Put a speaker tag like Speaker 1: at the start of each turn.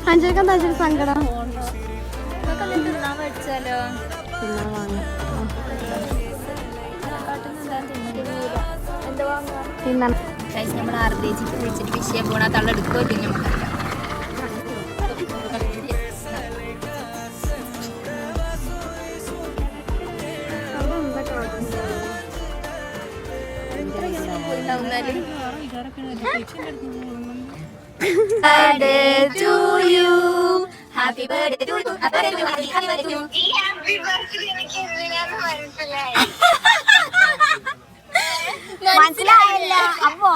Speaker 1: അഞ്ചരക്ക് എന്താ സങ്കടം?
Speaker 2: നമ്മൾ ആർദ്ദേശിച്ച് വിളിച്ചിട്ട് വിഷയം പോണ തള്ളെടുക്കോ പിന്നെ ഹാപ്പി ബർത്ത്ഡേ ടു യു മനസ്സിലായില്ല അപ്പൊ